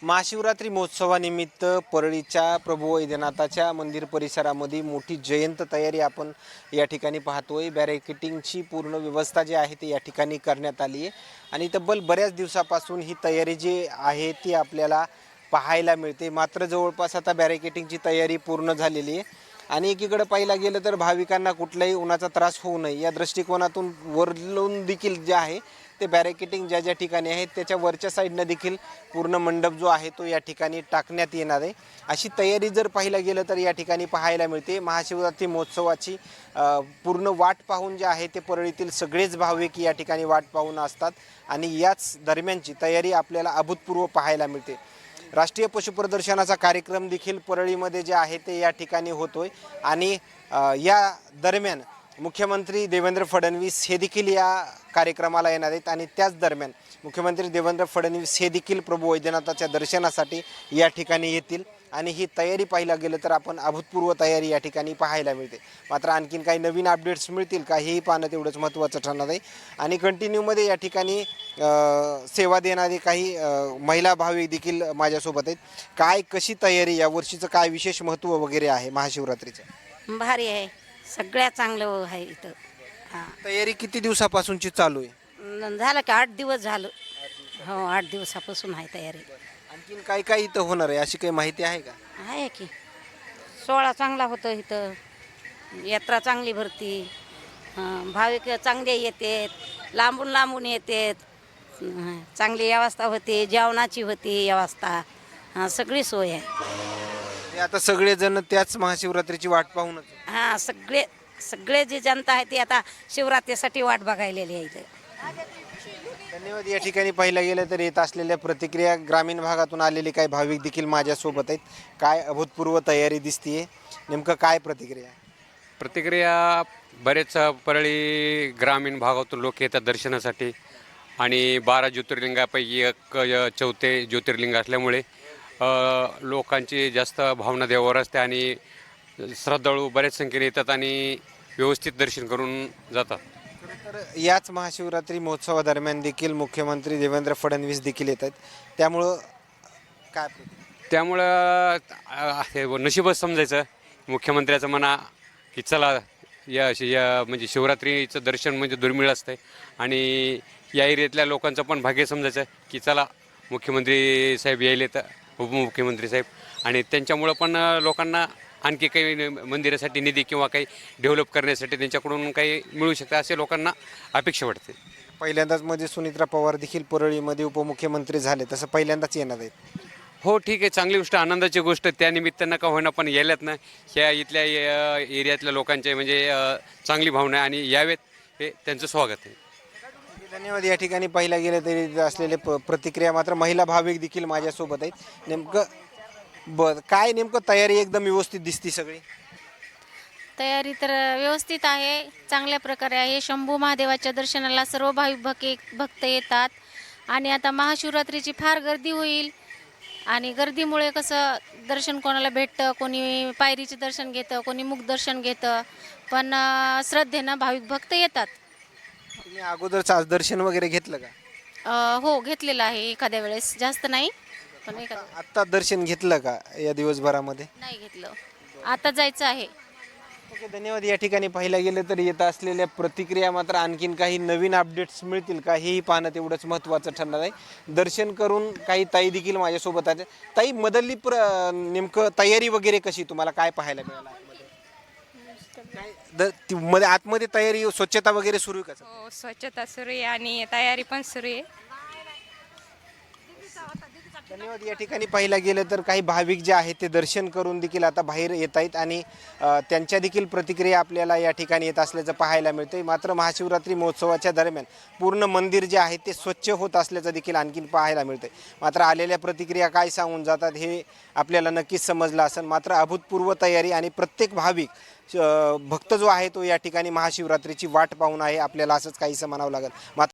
महाशिवरात्री महोत्सवानिमित्त परळीच्या प्रभू वैद्यनाथाच्या मंदिर परिसरामध्ये मोठी जयंत तयारी आपण या ठिकाणी पाहतोय। बॅरिकेटिंगची पूर्ण व्यवस्था जी आहे ती या ठिकाणी करण्यात आली आहे आणि तब्बल बऱ्याच दिवसापासून ही तयारी जी आहे ती आपल्याला पाहायला मिळते। मात्र जवळपास आता बॅरिकेटिंगची तयारी पूर्ण झालेली आहे आणि एकीकडे पाहिला गेलं तर भाविकांना कुठलाही उन्हाचा त्रास होऊ नये या दृष्टिकोनातून वरलून देखील जे आहे ते बॅरिकेटिंग ज्या ज्या ठिकाणी आहे त्याच्या वरच्या साईडनं देखील पूर्ण मंडप जो आहे तो या ठिकाणी टाकण्यात येणार आहे। अशी तयारी जर पाहिलं गेलं तर या ठिकाणी पाहायला मिळते। महाशिवरात्री महोत्सवाची पूर्ण वाट पाहून जे आहे ते परळीतील सगळेच भाविक या ठिकाणी वाट पाहून असतात आणि याच दरम्यानची तयारी आपल्याला अभूतपूर्व पाहायला मिळते। राष्ट्रीय पशु प्रदर्शनाचा कार्यक्रम देखील परळीमध्ये जे आहे ते या ठिकाणी होतोय आणि या दरम्यान मुख्यमंत्री देवेंद्र फडणवीस हे देखील या कार्यक्रमाला येणार आहेत आणि त्याच दरम्यान मुख्यमंत्री देवेंद्र फडणवीस हे देखील प्रभू वैद्यनाथाच्या दर्शनासाठी या ठिकाणी येतील आणि ही तयारी पाहायला गेलं तर आपण अभूतपूर्व तयारी या ठिकाणी पाहायला मिळते। मात्र आणखीन काही नवीन अपडेट्स मिळतील का हेही पाहणं तेवढंच महत्त्वाचं ठरणार आहे आणि कंटिन्यूमध्ये या ठिकाणी सेवा देणारे काही महिला भाविक देखील माझ्यासोबत आहेत। काय कशी तयारी या वर्षीचं काय विशेष महत्त्व वगैरे आहे महाशिवरात्रीचं? भारी आहे, सगळ्यात चांगलं आहे इथं। हां, तयारी किती दिवसापासूनची चालू आहे? झालं की 8 दिवस झालं। हो, 8 दिवसापासून आहे तयारी। आणखीन काय काय इथं होणार आहे अशी काही माहिती आहे का? आहे की सोहळा चांगला होतो इथं, यात्रा चांगली भरती, भाविक चांगले येतात, लांबून लांबून येतात, चांगली व्यवस्था होते, जेवणाची होती व्यवस्था, सगळी सोय आहे। ते आता सगळेजण त्याच महाशिवरात्रीची वाट पाहूनच हां, सगळे सगळे जी जनता आहे ती आता शिवरात्रीसाठी वाट बघायलेली आहे इथं। धन्यवाद। या ठिकाणी पाहिलं गेलं तर येत असलेल्या प्रतिक्रिया ग्रामीण भागातून आलेले काही भाविक देखील माझ्यासोबत आहेत। काय अभूतपूर्व तयारी दिसतीये, नेमकं काय प्रतिक्रिया? प्रतिक्रिया बरेच परळी ग्रामीण भागातून लोक येतात दर्शनासाठी आणि 12 ज्योतिर्लिंगापैकी एक चौथे ज्योतिर्लिंग असल्यामुळे लोकांची जास्त भावना देवावर असते आणि श्रद्धाळू बऱ्याच संख्येने येतात आणि व्यवस्थित दर्शन करून जातात। तर याच महाशिवरात्री महोत्सवादरम्यान देखील मुख्यमंत्री देवेंद्र फडणवीस देखील येत आहेत, त्यामुळं काय त्यामुळं हे नशीबच समजायचं मुख्यमंत्र्याचं म्हणा की चला या म्हणजे शिवरात्रीचं दर्शन म्हणजे दुर्मिळ असतं आणि या एरियातल्या लोकांचं पण भाग्य समजायचं की चला मुख्यमंत्री साहेब यायले तर उपमुख्यमंत्री साहेब आणि त्यांच्यामुळं पण लोकांना आणखी काही मंदिरासाठी निधी किंवा काही डेव्हलप करण्यासाठी त्यांच्याकडून काही मिळू शकतं असे लोकांना अपेक्षा वाटते। पहिल्यांदाच मध्ये सुनित्रा पवार देखील परळीमध्ये उपमुख्यमंत्री झाले, तसं पहिल्यांदाच येणार आहेत? हो ठीक आहे, चांगली गोष्ट, आनंदाची गोष्ट, त्यानिमित्तानं का होईना पण यायलात ना ह्या इथल्या एरियातल्या लोकांचे म्हणजे चांगली भावना आहे आणि यावेत हे त्यांचं स्वागत आहे। धन्यवाद। या ठिकाणी पाहिला गेलं तरी असलेले प्रतिक्रिया मात्र महिला भाविक देखील माझ्यासोबत आहेत। नेमकं काय नेमकं तयारी एकदम व्यवस्थित दिसती सगळी? तयारी तर व्यवस्थित आहे, चांगल्या प्रकारे आहे। शंभू महादेवाच्या दर्शनाला सर्व भाविक भक्त येतात आणि आता महाशिवरात्रीची फार गर्दी होईल आणि गर्दीमुळे कसं दर्शन कोणाला भेटतं, कोणी पायरीचे दर्शन घेतं, कोणी मुख दर्शन घेतं, पण श्रद्धेनं भाविक भक्त येतात। तुम्ही अगोदर दर्शन वगैरे घेतलं का? हो, घेतलेलं आहे एखाद्या वेळेस, जास्त नाही पण आत्ता दर्शन घेतलं का या दिवसभरामध्ये? नाही घेतलं, आता जायचं आहे। ओके, धन्यवाद। या ठिकाणी पाहिलं गेलं तर येत असलेल्या प्रतिक्रिया मात्र आणखीन काही नवीन अपडेट्स मिळतील का हेही पाहणं तेवढंच महत्त्वाचं ठरणार आहे। दर्शन करून काही ताई देखील माझ्यासोबत आहेत। ताई, मधली नेमकं तयारी वगैरे कशी, तुम्हाला काय पाहायला मिळालं मध्ये आतमध्ये तयारी स्वच्छता वगैरे सुरू आहे का? हो, स्वच्छता सुरू आहे आणि तयारी पण सुरू आहे। धन्यवाद। या ठिकाणी पाहिलं गेलं तर काही भाविक जे आहेत ते दर्शन करून देखील आता बाहेर येत आहेत आणि त्यांच्या देखील प्रतिक्रिया आपल्याला या ठिकाणी येत असल्याचं पाहायला मिळतं। मात्र महाशिवरात्री महोत्सवाच्या दरम्यान पूर्ण मंदिर जे आहे ते स्वच्छ होत असल्याचं देखील आणखीन पाहायला मिळतं। मात्र आलेल्या प्रतिक्रिया काय सांगून जातात हे आपल्याला नक्कीच समजलं असेल। मात्र अभूतपूर्व तयारी आणि प्रत्येक भाविक भक्त जो आहे तो या ठिकाणी महाशिवरात्रीची वाट पाहून आहे, आपल्याला असंच काहीसं म्हणावं लागेल। मात्र